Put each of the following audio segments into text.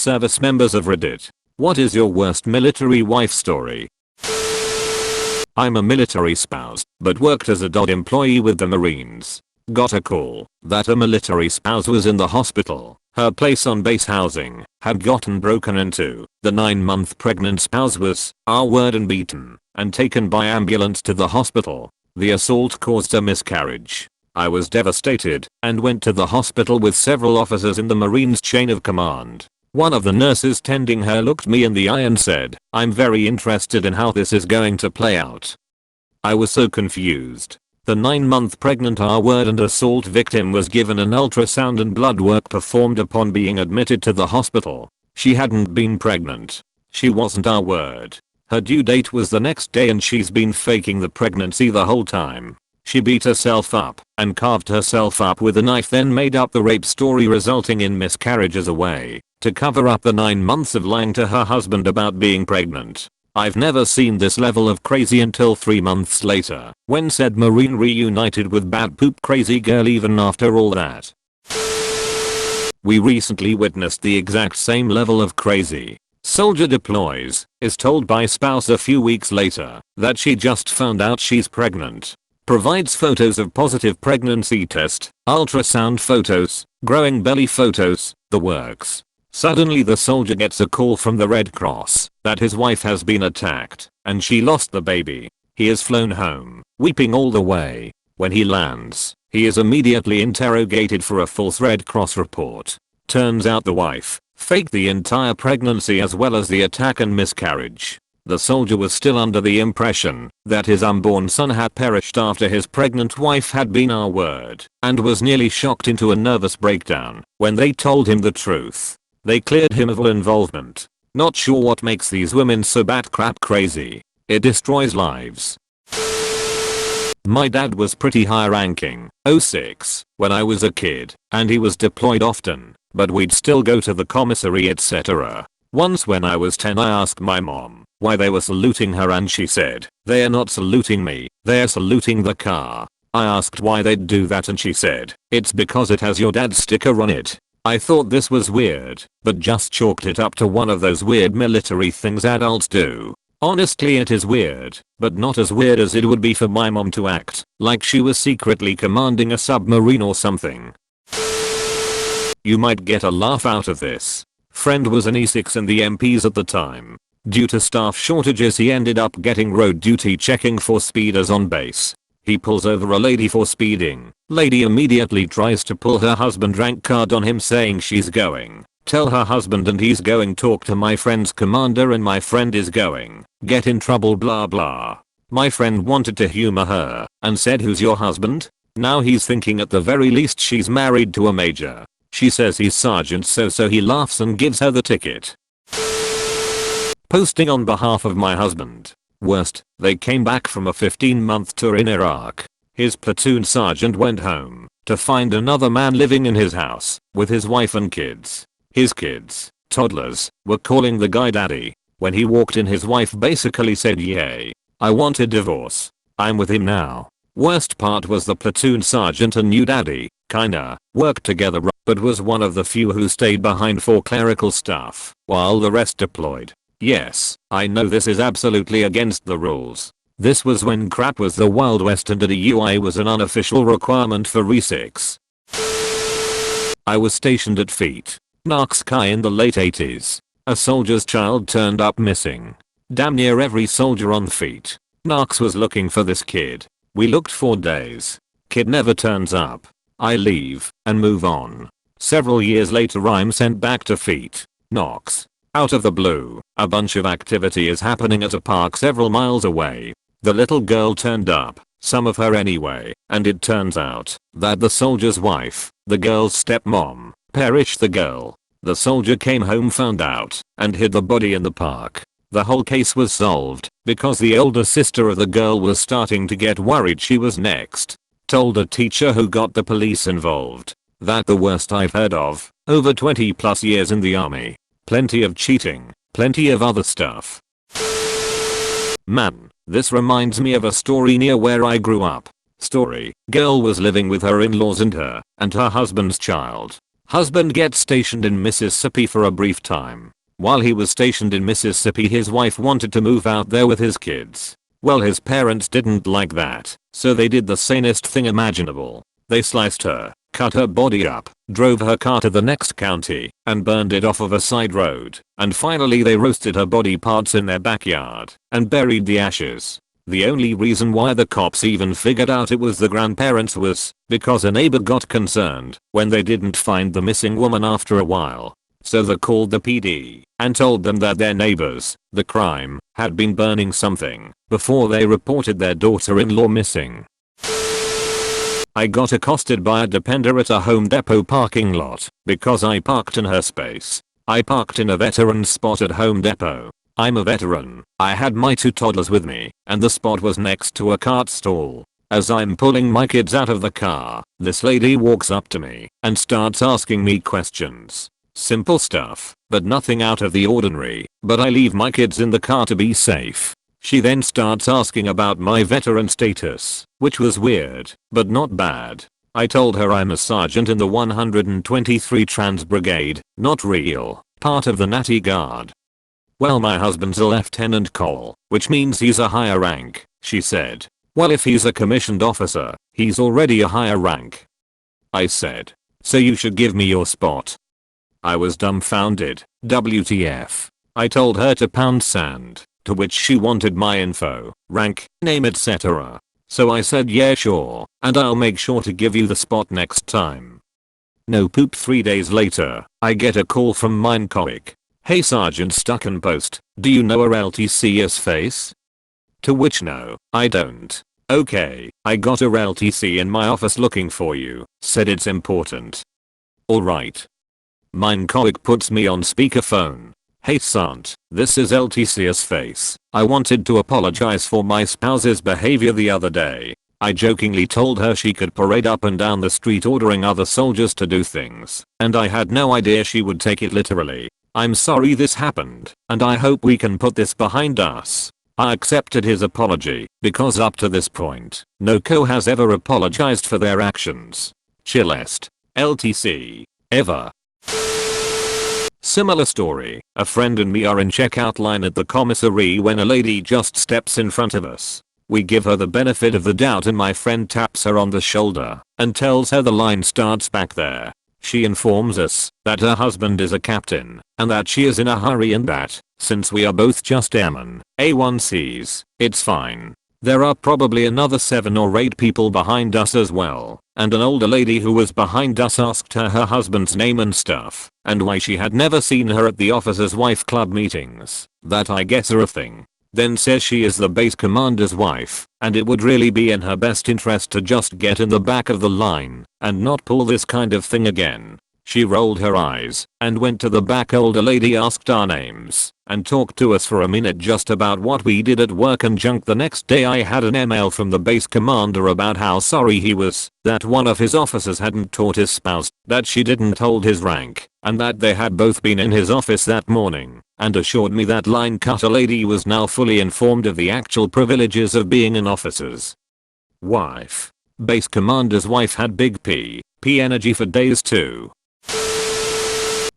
Service members of Reddit, what is your worst military wife story? I'm a military spouse, but worked as a DOD employee with the Marines. Got a call that a military spouse was in the hospital. Her place on base housing had gotten broken into. The 9-month pregnant spouse was R-word and beaten and taken by ambulance to the hospital. The assault caused a miscarriage. I was devastated and went to the hospital with several officers in the Marines chain of command. One of the nurses tending her looked me in the eye and said, "I'm very interested in how this is going to play out." I was so confused. The 9-month pregnant R-word and assault victim was given an ultrasound and blood work performed upon being admitted to the hospital. She hadn't been pregnant. She wasn't R-word. Her due date was the next day and she's been faking the pregnancy the whole time. She beat herself up and carved herself up with a knife, then made up the rape story resulting in miscarriage as a way to cover up the 9 months of lying to her husband about being pregnant. I've never seen this level of crazy until 3 months later, when said Marine reunited with bad poop crazy girl even after all that. We recently witnessed the exact same level of crazy. Soldier deploys, is told by spouse a few weeks later that she just found out she's pregnant. Provides photos of positive pregnancy test, ultrasound photos, growing belly photos, the works. Suddenly the soldier gets a call from the Red Cross that his wife has been attacked and she lost the baby. He is flown home, weeping all the way. When he lands, he is immediately interrogated for a false Red Cross report. Turns out the wife faked the entire pregnancy as well as the attack and miscarriage. The soldier was still under the impression that his unborn son had perished after his pregnant wife had been R-word and was nearly shocked into a nervous breakdown when they told him the truth. They cleared him of all involvement. Not sure what makes these women so batcrap crazy. It destroys lives. My dad was pretty high ranking, 06, when I was a kid, and he was deployed often, but we'd still go to the commissary etc. Once when I was 10 I asked my mom why they were saluting her and she said, "They are not saluting me, they are saluting the car." I asked why they'd do that and she said, "It's because it has your dad's sticker on it." I thought this was weird, but just chalked it up to one of those weird military things adults do. Honestly it is weird, but not as weird as it would be for my mom to act like she was secretly commanding a submarine or something. You might get a laugh out of this. Friend was an E6 in the MPs at the time. Due to staff shortages he ended up getting road duty checking for speeders on base. He pulls over a lady for speeding. Lady immediately tries to pull her husband rank card on him saying she's going tell her husband and he's going talk to my friend's commander and my friend is going get in trouble blah blah. My friend wanted to humor her and said, "Who's your husband?" Now he's thinking at the very least she's married to a major. She says he's sergeant so he laughs and gives her the ticket. Posting on behalf of my husband. Worst, they came back from a 15-month tour in Iraq. His platoon sergeant went home to find another man living in his house with his wife and kids. His kids, toddlers, were calling the guy daddy. When he walked in his wife basically said, "Yay, I want a divorce. I'm with him now." Worst part was the platoon sergeant and new daddy kinda worked together but was one of the few who stayed behind for clerical stuff while the rest deployed. Yes, I know this is absolutely against the rules. This was when crap was the Wild West and a DUI was an unofficial requirement for RE6. I was stationed at Feet, Narksky in the late 80s. A soldier's child turned up missing. Damn near every soldier on Feet Narks was looking for this kid. We looked for days. Kid never turns up. I leave and move on. Several years later I'm sent back to Feet Knox. Out of the blue, a bunch of activity is happening at a park several miles away. The little girl turned up, some of her anyway, and it turns out that the soldier's wife, the girl's stepmom, perished the girl. The soldier came home, found out, and hid the body in the park. The whole case was solved because the older sister of the girl was starting to get worried she was next. Told a teacher who got the police involved. That the worst I've heard of. Over 20 plus years in the army. Plenty of cheating, plenty of other stuff. Man, this reminds me of a story near where I grew up. Story, girl was living with her in-laws and her husband's child. Husband gets stationed in Mississippi for a brief time. While he was stationed in Mississippi, his wife wanted to move out there with his kids. Well, his parents didn't like that, so they did the sanest thing imaginable. They sliced her, cut her body up, drove her car to the next county, and burned it off of a side road. And finally they roasted her body parts in their backyard, and buried the ashes. The only reason why the cops even figured out it was the grandparents was because a neighbor got concerned when they didn't find the missing woman after a while. So they called the PD and told them that their neighbors, the crime, had been burning something before they reported their daughter-in-law missing. I got accosted by a depender at a Home Depot parking lot because I parked in her space. I parked in a veteran spot at Home Depot. I'm a veteran. I had my 2 toddlers with me, and the spot was next to a cart stall. As I'm pulling my kids out of the car, this lady walks up to me and starts asking me questions. Simple stuff, but nothing out of the ordinary, but I leave my kids in the car to be safe. She then starts asking about my veteran status, which was weird, but not bad. I told her I'm a sergeant in the 123 Trans Brigade, not real, part of the Natty Guard. Well, my husband's a lieutenant col, which means he's a higher rank, she said. Well, if he's a commissioned officer, he's already a higher rank. I said, so you should give me your spot. I was dumbfounded. WTF. I told her to pound sand, to which she wanted my info, rank, name, etc. So I said yeah sure, and I'll make sure to give you the spot next time. No poop. 3 days later, I get a call from mine colleague. Hey Sergeant Stuck in Post, do you know a LTCS face? To which no, I don't. Okay, I got a LTC in my office looking for you, said it's important. Alright. Mine colleague puts me on speakerphone. Hey Sant, this is LTCS face. I wanted to apologize for my spouse's behavior the other day. I jokingly told her she could parade up and down the street ordering other soldiers to do things, and I had no idea she would take it literally. I'm sorry this happened, and I hope we can put this behind us. I accepted his apology, because up to this point, no co has ever apologized for their actions. Chillest. LTC. Ever. Similar story, a friend and me are in checkout line at the commissary when a lady just steps in front of us. We give her the benefit of the doubt and my friend taps her on the shoulder and tells her the line starts back there. She informs us that her husband is a captain and that she is in a hurry and that, since we are both just airmen, A1Cs, it's fine. There are probably another 7 or 8 people behind us as well, and an older lady who was behind us asked her husband's name and stuff, and why she had never seen her at the officer's wife club meetings. That I guess are a thing. Then says she is the base commander's wife, and it would really be in her best interest to just get in the back of the line and not pull this kind of thing again. She rolled her eyes and went to the back. Older lady asked our names and talked to us for a minute just about what we did at work and junk. The next day I had an email from the base commander about how sorry he was that one of his officers hadn't taught his spouse, that she didn't hold his rank, and that they had both been in his office that morning, and assured me that line cutter lady was now fully informed of the actual privileges of being an officer's wife. Base commander's wife had big P energy for days too.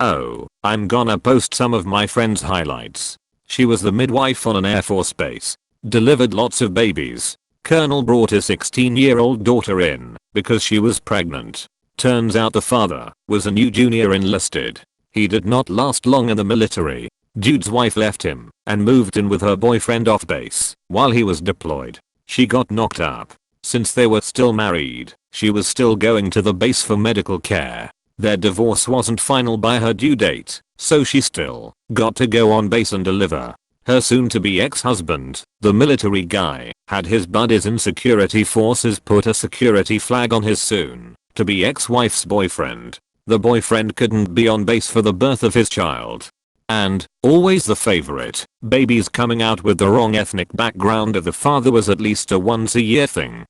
Oh, I'm gonna post some of my friend's highlights. She was the midwife on an Air Force base. Delivered lots of babies. Colonel brought his 16-year-old daughter in because she was pregnant. Turns out the father was a new junior enlisted. He did not last long in the military. Dude's wife left him and moved in with her boyfriend off base while he was deployed. She got knocked up. Since they were still married, she was still going to the base for medical care. Their divorce wasn't final by her due date, so she still got to go on base and deliver. Her soon-to-be ex-husband, the military guy, had his buddies in security forces put a security flag on his soon-to-be ex-wife's boyfriend. The boyfriend couldn't be on base for the birth of his child. And, always the favorite, babies coming out with the wrong ethnic background of the father was at least a once-a-year thing.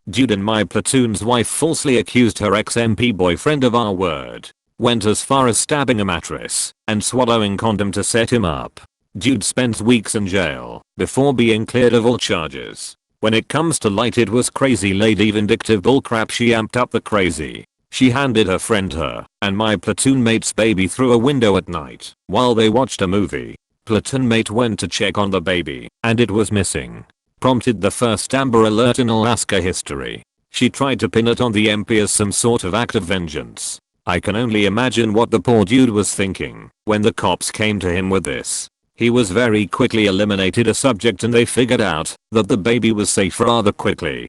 Dude in my platoon's wife falsely accused her ex-MP boyfriend of R-word. Went as far as stabbing a mattress and swallowing condom to set him up. Dude spent weeks in jail before being cleared of all charges. When it comes to light, it was crazy lady vindictive bullcrap. She amped up the crazy. She handed her friend her and my platoon mate's baby through a window at night while they watched a movie. Platoon mate went to check on the baby and it was missing. Prompted the first Amber Alert in Alaska history. She tried to pin it on the MP as some sort of act of vengeance. I can only imagine what the poor dude was thinking when the cops came to him with this. He was very quickly eliminated a subject and they figured out that the baby was safe rather quickly.